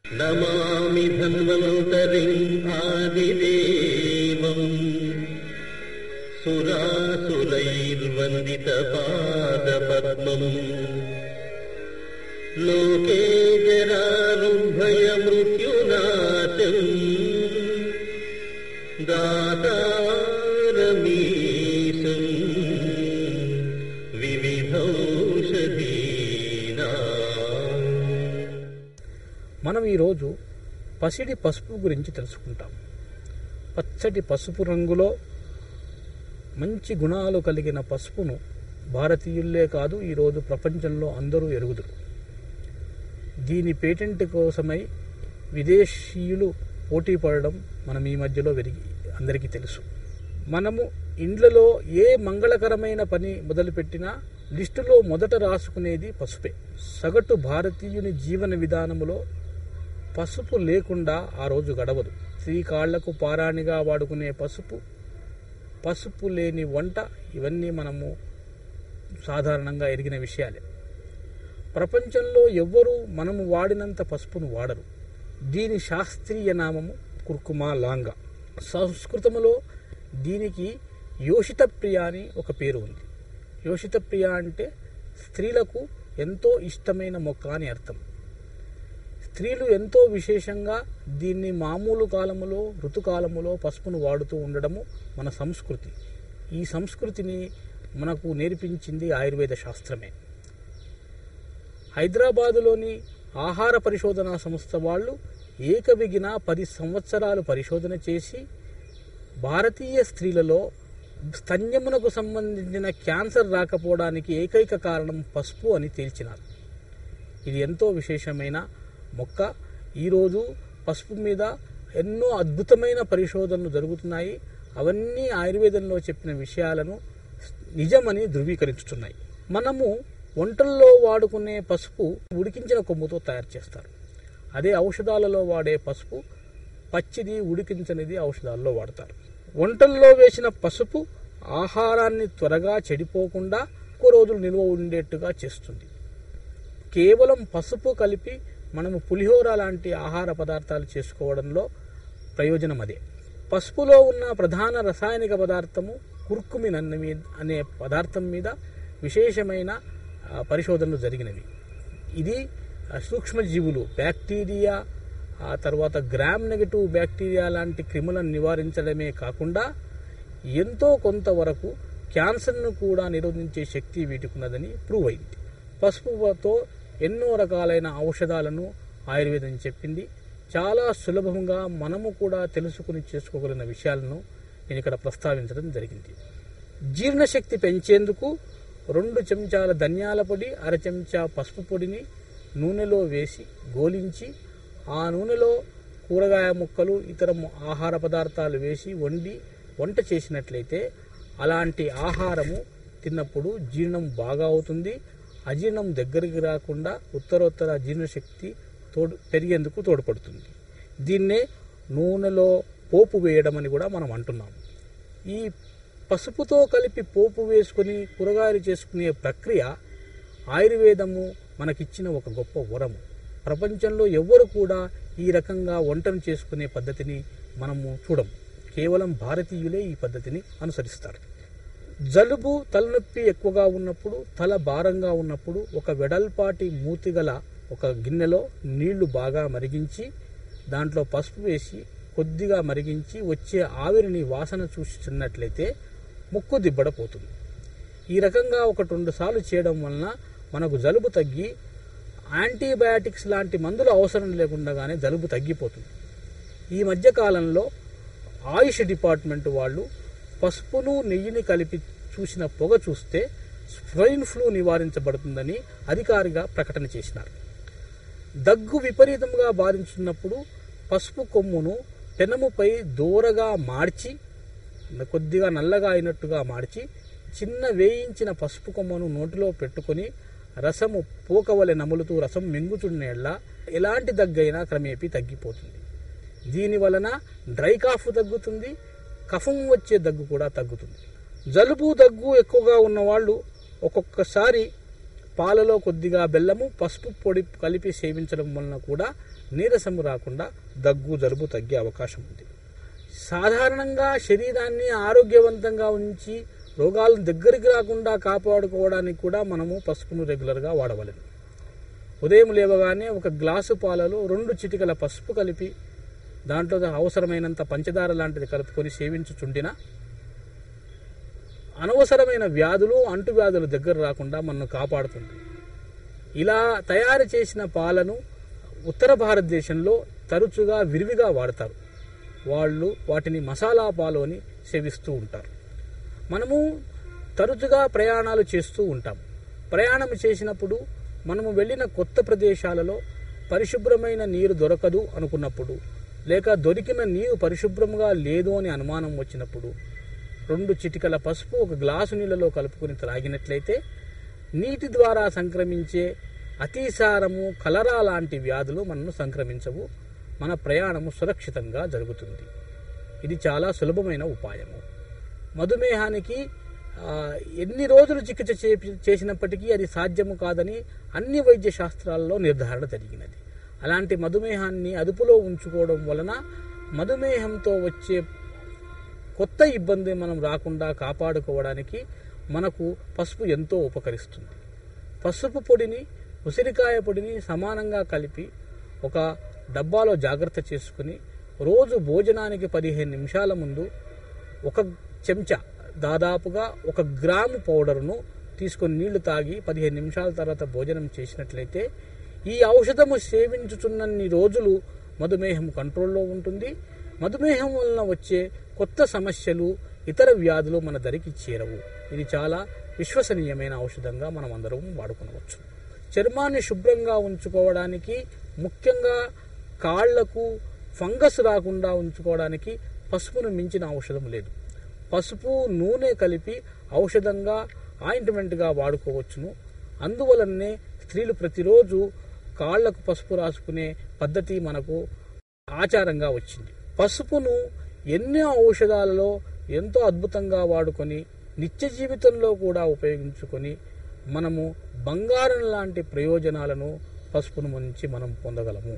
నమామి ధన్వంతరిం ఆదిదేవం సురాసురైర్వందిత పాదపద్మం లోకే జరారుభయ మృత్యునాశం దాతారమీశం వివిధౌషధీనా. మనం ఈరోజు పసిడి పసుపు గురించి తెలుసుకుంటాం. పచ్చటి పసుపు రంగులో మంచి గుణాలు కలిగిన పసుపును భారతీయులే కాదు, ఈరోజు ప్రపంచంలో అందరూ ఎరుగుదురు. దీని పేటెంట్ కోసమై విదేశీయులు పోటీ పడడం మనం ఈ మధ్యలో అందరికీ తెలుసు. మనము ఇండ్లలో ఏ మంగళకరమైన పని మొదలుపెట్టినా లిస్టులో మొదట రాసుకునేది పసుపే. సగటు భారతీయుని జీవన విధానములో పసుపు లేకుండా ఆ రోజు గడవదు. స్త్రీ కాళ్లకు పారాణిగా వాడుకునే పసుపు, పసుపు లేని వంట, ఇవన్నీ మనము సాధారణంగా ఎరిగిన విషయాలే. ప్రపంచంలో ఎవ్వరూ మనము వాడినంత పసుపును వాడరు. దీని శాస్త్రీయ నామము కుర్కుమా లాంగా. సంస్కృతములో దీనికి యోషిత ప్రియ అని ఒక పేరు ఉంది. యోషిత ప్రియ అంటే స్త్రీలకు ఎంతో ఇష్టమైన మొక్క అని అర్థం. స్త్రీలు ఎంతో విశేషంగా దీన్ని మామూలు కాలములో, ఋతుకాలములో పసుపును వాడుతూ ఉండడము మన సంస్కృతి. ఈ సంస్కృతిని మనకు నేర్పించింది ఆయుర్వేద శాస్త్రమే. హైదరాబాదులోని ఆహార పరిశోధనా సంస్థ వాళ్ళు ఏకవిగిన 10 సంవత్సరాలు పరిశోధన చేసి భారతీయ స్త్రీలలో స్తన్యమునకు సంబంధించిన క్యాన్సర్ రాకపోవడానికి ఏకైక కారణం పసుపు అని తేల్చినారు. ఇది ఎంతో విశేషమైన మొక్క. ఈరోజు పసుపు మీద ఎన్నో అద్భుతమైన పరిశోధనలు జరుగుతున్నాయి. అవన్నీ ఆయుర్వేదంలో చెప్పిన విషయాలను నిజమని ధృవీకరించుతున్నాయి. మనము వంటల్లో వాడుకునే పసుపు ఉడికించిన కొమ్ముతో తయారు చేస్తారు. అదే ఔషధాలలో వాడే పసుపు పచ్చిది, ఉడికించనిది ఔషధాల్లో వాడతారు. వంటల్లో వేసిన పసుపు ఆహారాన్ని త్వరగా చెడిపోకుండా ఎక్కువ రోజులు నిల్వ ఉండేట్టుగా చేస్తుంది. కేవలం పసుపు కలిపి మనము పులిహోర లాంటి ఆహార పదార్థాలు చేసుకోవడంలో ప్రయోజనం అదే. పసుపులో ఉన్న ప్రధాన రసాయనిక పదార్థము కుర్కుమిన్ అనే పదార్థం మీద విశేషమైన పరిశోధనలు జరిగినవి. ఇది సూక్ష్మజీవులు, బ్యాక్టీరియా, ఆ తర్వాత గ్రామ్ నెగటివ్ బ్యాక్టీరియా లాంటి క్రిములను నివారించడమే కాకుండా ఎంతో కొంతవరకు క్యాన్సర్ను కూడా నిరోధించే శక్తి వీటికి ఉన్నదని ప్రూవ్ అయింది. పసుపుతో ఎన్నో రకాలైన ఔషధాలను ఆయుర్వేదం చెప్పింది. చాలా సులభంగా మనము కూడా తెలుసుకుని చేసుకోగలిగిన విషయాలను నేను ఇక్కడ ప్రస్తావించడం జరిగింది. జీర్ణశక్తి పెంచేందుకు 2 చెంచాల ధనియాల పొడి, 1/2 చెంచా పసుపు పొడిని నూనెలో వేసి గోలించి ఆ నూనెలో కూరగాయ ముక్కలు, ఇతర ఆహార పదార్థాలు వేసి వంట చేసినట్లయితే అలాంటి ఆహారము తిన్నప్పుడు జీర్ణం బాగా అవుతుంది. అజీర్ణం దగ్గరికి రాకుండా ఉత్తరోత్తర జీర్ణశక్తి పెరిగేందుకు తోడ్పడుతుంది. దీన్నే నూనెలో పోపు వేయడం అని కూడా మనం అంటున్నాం. ఈ పసుపుతో కలిపి పోపు వేసుకుని కూరగాయలు చేసుకునే ప్రక్రియ ఆయుర్వేదము మనకిచ్చిన ఒక గొప్ప వరము. ప్రపంచంలో ఎవ్వరు కూడా ఈ రకంగా వంటను చేసుకునే పద్ధతిని మనము చూడము. కేవలం భారతీయులే ఈ పద్ధతిని అనుసరిస్తారు. జలుబు, తలనొప్పి ఎక్కువగా ఉన్నప్పుడు, తల భారంగా ఉన్నప్పుడు ఒక వెడల్పాటి మూతిగల ఒక గిన్నెలో నీళ్లు బాగా మరిగించి దాంట్లో పసుపు వేసి కొద్దిగా మరిగించి వచ్చే ఆవిరిని వాసన చూసినట్లయితే ముక్కు దిబ్బడపోతుంది. ఈ రకంగా 1-2 సార్లు చేయడం వలన మనకు జలుబు తగ్గి యాంటీబయాటిక్స్ లాంటి మందులు అవసరం లేకుండానే జలుబు తగ్గిపోతుంది. ఈ మధ్యకాలంలో ఆయుష్ డిపార్ట్మెంట్ వాళ్ళు పసుపును నెయ్యిని కలిపి చూసిన పొగ చూస్తే స్వైన్ ఫ్లూ నివారించబడుతుందని అధికారిగా ప్రకటన చేసినారు. దగ్గు విపరీతంగా బాధించున్నప్పుడు పసుపు కొమ్మును పెనముపై దూరగా మార్చి, కొద్దిగా నల్లగా అయినట్టుగా మార్చి, చిన్న వేయించిన పసుపు కొమ్మను నోటిలో పెట్టుకొని రసము పోకవలె నములుతూ రసం మింగుచున్నేళ్ల ఎలాంటి దగ్గైనా క్రమేపీ తగ్గిపోతుంది. దీని వలన డ్రై కాఫ్ తగ్గుతుంది, కఫం వచ్చే దగ్గు కూడా తగ్గుతుంది. జలుబు, దగ్గు ఎక్కువగా ఉన్నవాళ్ళు ఒక్కొక్కసారి పాలలో కొద్దిగా బెల్లము, పసుపు పొడి కలిపి సేవించడం వలన కూడా నీరసము రాకుండా దగ్గు జలుబు తగ్గే అవకాశం ఉంది. సాధారణంగా శరీరాన్ని ఆరోగ్యవంతంగా ఉంచి రోగాలను దగ్గరికి రాకుండా కాపాడుకోవడానికి కూడా మనము పసుపును రెగ్యులర్గా వాడవలెను. ఉదయం లేవగానే ఒక గ్లాసు పాలలో 2 చిటికల పసుపు కలిపి దాంట్లో అవసరమైనంత పంచదార లాంటిది కలుపుకొని సేవించుచుండినా అనవసరమైన వ్యాధులు అంటువ్యాధులు దగ్గర రాకుండా మనను కాపాడుతుంది. ఇలా తయారు చేసిన పాలను ఉత్తర భారతదేశంలో తరచుగా విరివిగా వాడతారు. వాళ్ళు వాటిని మసాలా పాలు అని సేవిస్తూ ఉంటారు. మనము తరచుగా ప్రయాణాలు చేస్తూ ఉంటాం. ప్రయాణం చేసినప్పుడు మనము వెళ్ళిన కొత్త ప్రదేశాలలో పరిశుభ్రమైన నీరు దొరకదు అనుకున్నప్పుడు, లేక దొరికిన నీరు పరిశుభ్రంగా లేదు అని అనుమానం వచ్చినప్పుడు 2 చిటికల పసుపు ఒక గ్లాసు నీళ్ళలో కలుపుకొని త్రాగినట్లయితే నీటి ద్వారా సంక్రమించే అతిసారము, కలరా లాంటి వ్యాధులు మనను సంక్రమించవు. మన ప్రయాణము సురక్షితంగా జరుగుతుంది. ఇది చాలా సులభమైన ఉపాయము. మధుమేహానికి ఎన్ని రోజులు చికిత్స చేసినప్పటికీ అది సాధ్యము కాదని అన్ని వైద్య శాస్త్రాల్లో నిర్ధారణ జరిగినది. అలాంటి మధుమేహాన్ని అదుపులో ఉంచుకోవడం వలన మధుమేహంతో వచ్చే కొత్త ఇబ్బంది మనం రాకుండా కాపాడుకోవడానికి మనకు పసుపు ఎంతో ఉపకరిస్తుంది. పసుపు పొడిని, ఉసిరికాయ పొడిని సమానంగా కలిపి ఒక డబ్బాలో జాగ్రత్త చేసుకుని రోజు భోజనానికి 15 నిమిషాల ముందు 1 చెంచా దాదాపుగా 1 గ్రాము పౌడర్ను తీసుకొని నీళ్లు తాగి 15 నిమిషాల తర్వాత భోజనం చేసినట్లయితే ఈ ఔషధము సేవించుచున్నన్ని రోజులు మధుమేహం కంట్రోల్లో ఉంటుంది. మధుమేహం వలన వచ్చే కొత్త సమస్యలు, ఇతర వ్యాధులు మన దరికి చేరవు. ఇది చాలా విశ్వసనీయమైన ఔషధంగా మనం అందరం వాడుకోవచ్చు. చర్మాన్ని శుభ్రంగా ఉంచుకోవడానికి, ముఖ్యంగా కాళ్లకు ఫంగస్ రాకుండా ఉంచుకోవడానికి పసుపును మించిన ఔషధం లేదు. పసుపు, నూనె కలిపి ఔషధంగా, ఆయింట్మెంట్గా వాడుకోవచ్చును. అందువలనే స్త్రీలు ప్రతిరోజు కాళ్లకు పసుపు రాసుకునే పద్ధతి మనకు ఆచారంగా వచ్చింది. పసుపును ఎన్నో ఔషధాలలో ఎంతో అద్భుతంగా వాడుకొని నిత్య జీవితంలో కూడా ఉపయోగించుకొని మనము బంగారం లాంటి ప్రయోజనాలను పసుపును నుంచి మనం పొందగలము.